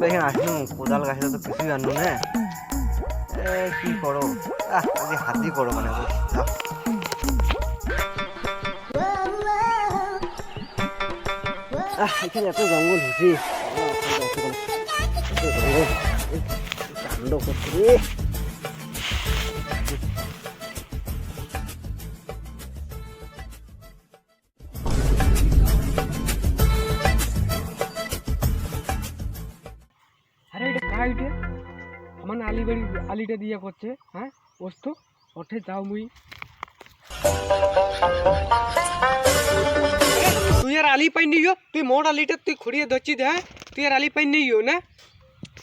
এখানে আসনু কোদাল গাছে তো কিছুই আনু না কি করো আজকে হাতি করো মানে এখানে এত জঙ্গল হচ্ছে কাণ্ড করছে আরে এটা কাইটে আমার আলিবাড়ি আলিটা দিয়া করছে হ্যাঁ ওস্তো ওঠে যাও মুই তুই আর আলি পাই নিও তুই মোর আলিটা তুই খুঁড়িয়ে ধরছি দে তুই আর আলি পাই নিও না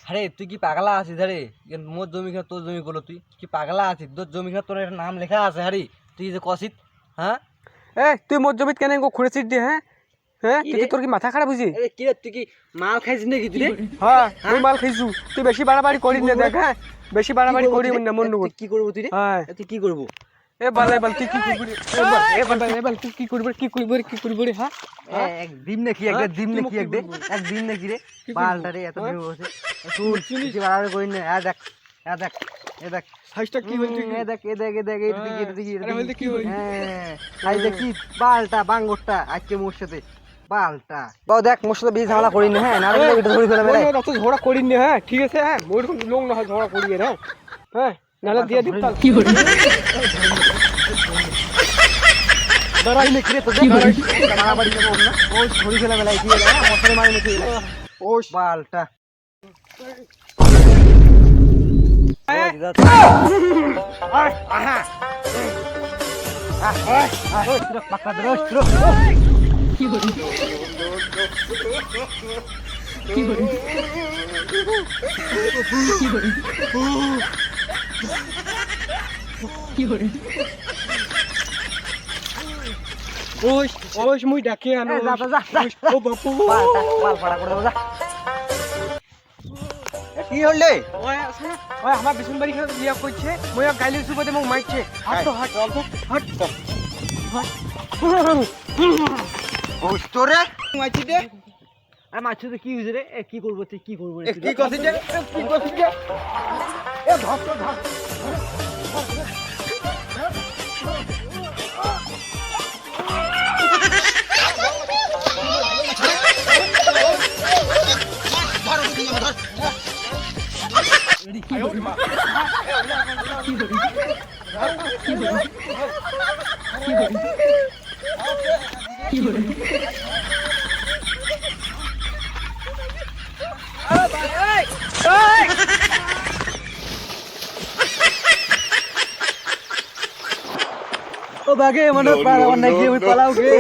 আরে তুই কি পাগলা আছিস আরে মোর জমি খা তোর জমি করলো তুই কি পাগলা আছিস তোর জমি খা তোর একটা নাম লেখা আছে আরে তুই যে কষিত হ্যাঁ তুই মোর জমিত কেন খুঁড়েছিস দিয়ে হ্যাঁ তুই তোর কি মাথা খারাপ হয়েছে কি রে তুই কি মাল খাইছিস নাকি তুই হ্যাঁ তুই মাল খাইছু তুই বেশি বাড়াবাড়ি করিস না দেখ হ্যাঁ বেশি বাড়াবাড়ি করি না মন নগর কি করবো তুই রে হ্যাঁ তুই কি করবো এবার তুই কি করবি এবার তুই কি করবি রে হ্যাঁ এক ডিম নাকি একটা ডিম নাকি এক ডিম নাকি রে পালটা রে এত ডিম বসে শুন কি বাড়াবাড়ি করি না এ দেখ সাইজটা কি হইছে এ দেখ আরে কি হই হ্যাঁ আই দেখি পালটা বাঙ্গরটা আজকে মোর সাথে পালটা বাও দেখ মোর সাথে বেশি ঝামেলা করি না হ্যাঁ না রে এটা ধরে ফেলে মেরে অত ঝগড়া করিস না হ্যাঁ ঠিক আছে হ্যাঁ মোর কোন লোক না ঝগড়া করিয়ে হ্যাঁ হ্যাঁ নালে দিয়ে দিত কি হই দাঁড়াই নে কিরে তো দেখ বাড়াবাড়ি করব না ওই ধরে ফেলে মেলাই কি রে মশারি মারি নাকি ও পালটা ওই মুই ডাকে আনো ও বাপু পাল ফাড়া করে দাও যা কি হলে ওই আমার বিছুন বাড়ি খানে বিয়া করছে মই গাইলি সুবাদে মোক মারছে হাট তো হাট অল্প হাট ওই তোরে মারছি দে আর মাছ তো কি হইছে রে কি করব তুই কি করব রে কি করছিস রে কি করছিস রে এ ধর তো ধর ও বাগে মনে পালাও নাকি ওই পালাও গে